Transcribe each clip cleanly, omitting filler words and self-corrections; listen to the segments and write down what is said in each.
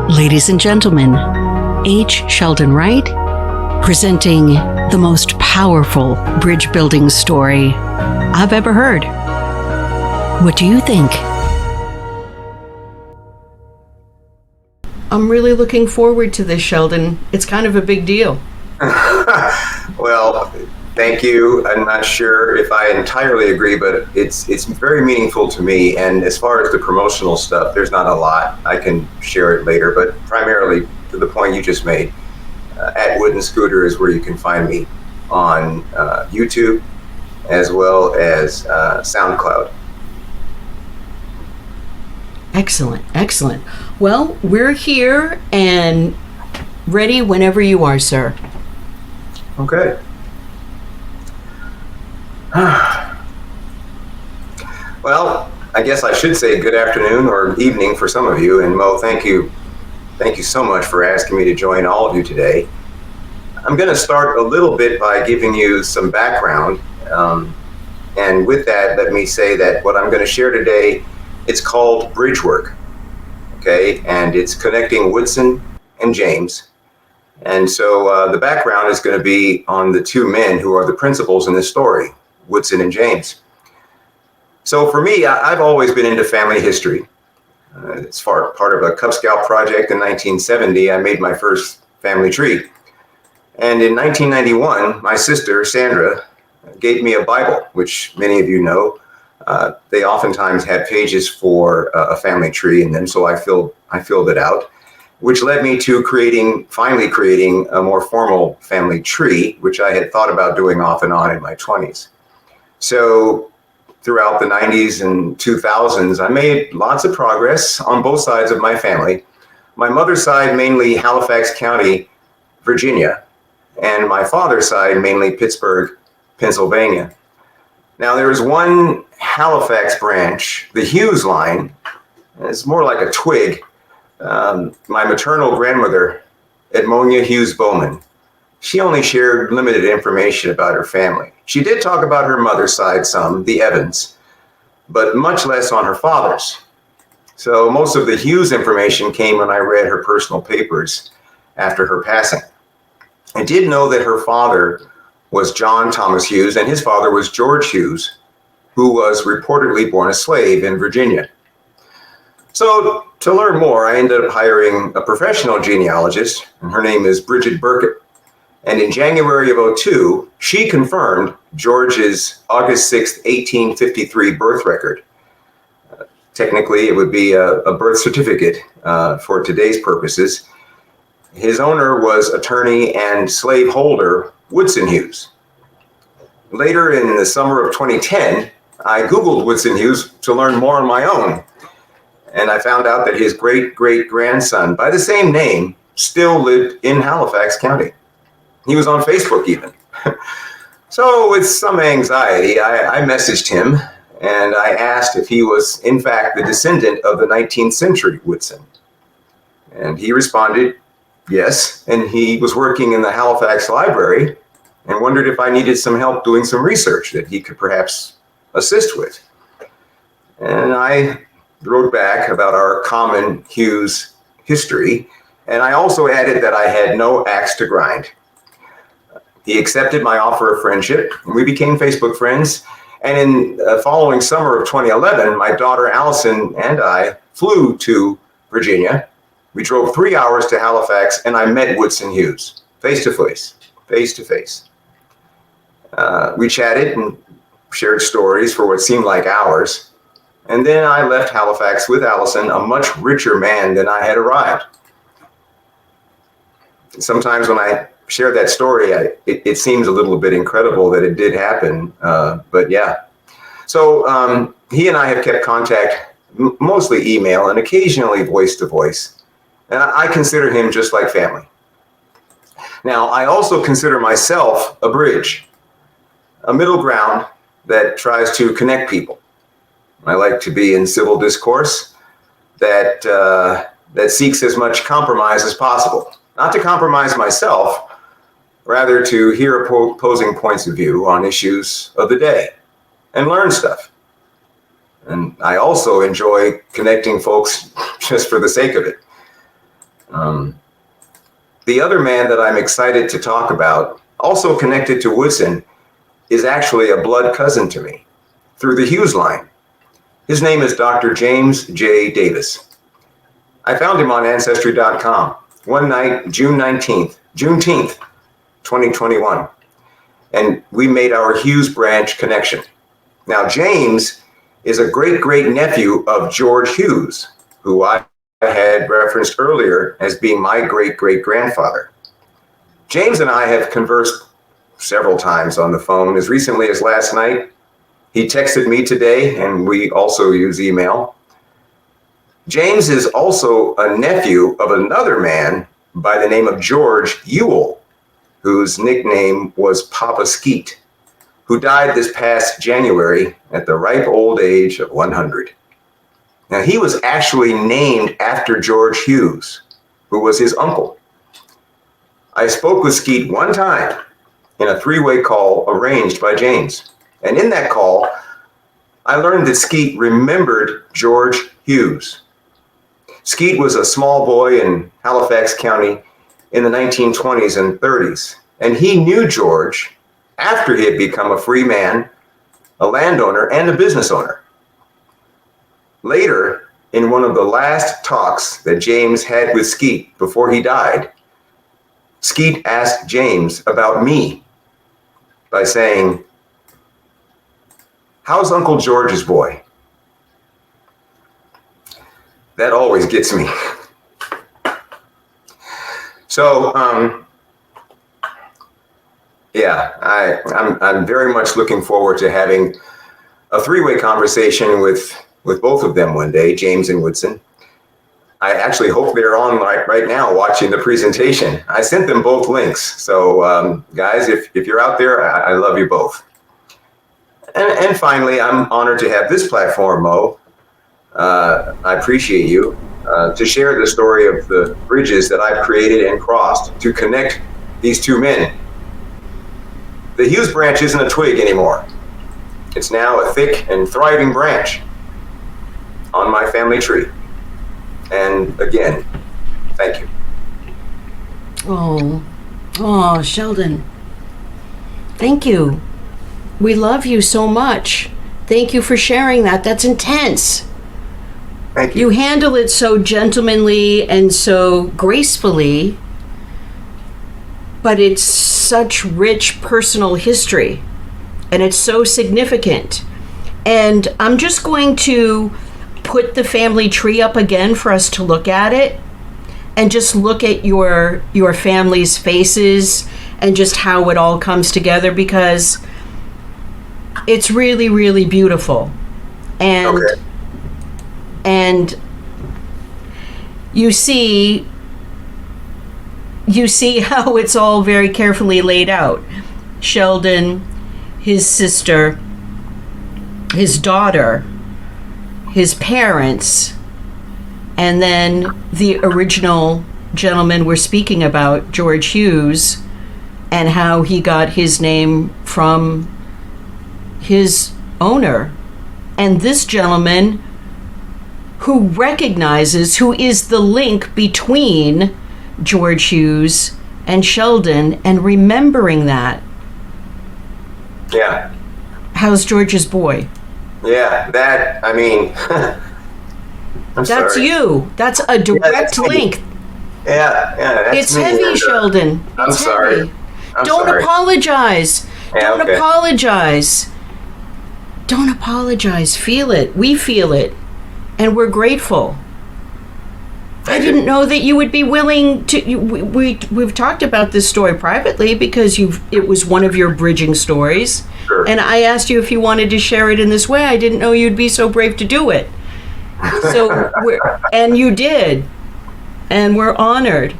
Ladies and gentlemen, H. Sheldon Wright, presenting the most powerful bridge building story I've ever heard. What do you think? I'm really looking forward to this, Sheldon. It's kind of a big deal. Well, thank you. I'm not sure if I entirely agree, but it's very meaningful to me. And as far as the promotional stuff, there's not a lot. I can share it later, but primarily to the point you just made, at Wooden Scooter is where you can find me on YouTube as well as SoundCloud. Excellent, excellent. Well, we're here and ready whenever you are, sir. Okay. Well, I guess I should say good afternoon or evening for some of you. And Mo, thank you so much for asking me to join all of you today. I'm going to start a little bit by giving you some background. And with that, let me say that what I'm going to share today, it's called bridge work. Okay, and it's connecting Woodson and James. And so the background is going to be on the two men who are the principals in this story, Woodson and James. So for me, I've always been into family history. It's part of a Cub Scout project in 1970. I made my first family tree. And in 1991, my sister, Sandra, gave me a Bible, which many of you know. They oftentimes have pages for a family tree in them, so I filled it out, which led me to finally creating a more formal family tree, which I had thought about doing off and on in my 20s. So throughout the 90s and 2000s, I made lots of progress on both sides of my family. My mother's side, mainly Halifax County, Virginia, and my father's side, mainly Pittsburgh, Pennsylvania. Now, there is one Halifax branch, the Hughes line. It's more like a twig. My maternal grandmother, Edmonia Hughes Bowman, she only shared limited information about her family. She did talk about her mother's side some, the Evans, but much less on her father's. So most of the Hughes information came when I read her personal papers after her passing. I did know that her father was John Thomas Hughes and his father was George Hughes, who was reportedly born a slave in Virginia. So to learn more, I ended up hiring a professional genealogist, and her name is Bridget Burkett. And in January of 2002, she confirmed George's August 6, 1853 birth record. Technically, it would be a birth certificate for today's purposes. His owner was attorney and slaveholder Woodson Hughes. Later in the summer of 2010, I Googled Woodson Hughes to learn more on my own. And I found out that his great-great-grandson, by the same name, still lived in Halifax County. He was on Facebook even. So with some anxiety, I messaged him and I asked if he was in fact the descendant of the 19th century Woodson. And he responded, yes, and he was working in the Halifax Library and wondered if I needed some help doing some research that he could perhaps assist with. And I wrote back about our common Hughes history, and I also added that I had no axe to grind. He accepted my offer of friendship, and we became Facebook friends. And in the following summer of 2011, my daughter Allison and I flew to Virginia. We drove 3 hours to Halifax, and I met Woodson Hughes, face to face. We chatted and shared stories for what seemed like hours. And then I left Halifax with Allison, a much richer man than I had arrived. Sometimes when I share that story, it seems a little bit incredible that it did happen, but yeah. So he and I have kept contact, mostly email and occasionally voice to voice. And I consider him just like family. Now, I also consider myself a bridge, a middle ground that tries to connect people. I like to be in civil discourse that seeks as much compromise as possible. Not to compromise myself, rather to hear opposing points of view on issues of the day and learn stuff. And I also enjoy connecting folks just for the sake of it. The other man that I'm excited to talk about, also connected to Woodson, is actually a blood cousin to me through the Hughes line. His name is Dr. James J. Davis. I found him on Ancestry.com one night, Juneteenth, 2021, and we made our Hughes branch connection. Now, James is a great-great-nephew of George Hughes, who I had referenced earlier as being my great-great-grandfather. James and I have conversed several times on the phone, as recently as last night. He texted me today, and we also use email. James is also a nephew of another man by the name of George Ewell, whose nickname was Papa Skeet, who died this past January at the ripe old age of 100. Now, he was actually named after George Hughes, who was his uncle. I spoke with Skeet one time in a three-way call arranged by James. And in that call, I learned that Skeet remembered George Hughes. Skeet was a small boy in Halifax County in the 1920s and 30s, and he knew George after he had become a free man, a landowner, and a business owner. Later, in one of the last talks that James had with Skeet before he died, Skeet asked James about me by saying, "How's Uncle George's boy?" That always gets me. So, I'm very much looking forward to having a three-way conversation with both of them one day, James and Woodson. I actually hope they're on right now watching the presentation. I sent them both links. So, guys, if you're out there, I love you both. And finally, I'm honored to have this platform, Mo. I appreciate you to share the story of the bridges that I've created and crossed to connect these two men. The Hughes branch isn't a twig anymore. It's now a thick and thriving branch on my family tree. And again, thank you. Oh, Sheldon. Thank you. We love you so much. Thank you for sharing that. That's intense. Thank you. You handle it so gentlemanly and so gracefully, but it's such rich personal history, and it's so significant. And I'm just going to put the family tree up again for us to look at it and just look at your family's faces and just how it all comes together, because it's really, really beautiful. And Okay. and you see how it's all very carefully laid out. Sheldon, his sister, his daughter, his parents, and then the original gentleman we're speaking about, George Hughes, and how he got his name from his owner. And this gentleman who recognizes, who is the link between George Hughes and Sheldon, and remembering that. Yeah. How's George's boy? Yeah, that, I mean, I'm That's sorry. you. That's a direct that's me. link. Yeah, that's It's me. heavy, And, Sheldon. I'm It's sorry. heavy. I'm Don't sorry. apologize. Yeah, Don't okay. apologize. Don't apologize. Feel it. We feel it. And we're grateful. I didn't know that you would be willing to. We've talked about this story privately because it was one of your bridging stories. Sure. And I asked you if you wanted to share it in this way. I didn't know you'd be so brave to do it. So, and you did. And we're honored.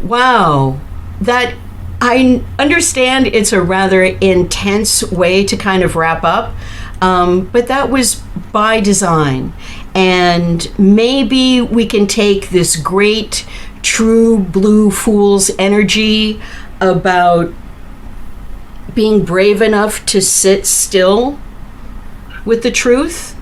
Wow. That, I understand it's a rather intense way to kind of wrap up, but that was by design. And maybe we can take this great, true blue fool's energy about being brave enough to sit still with the truth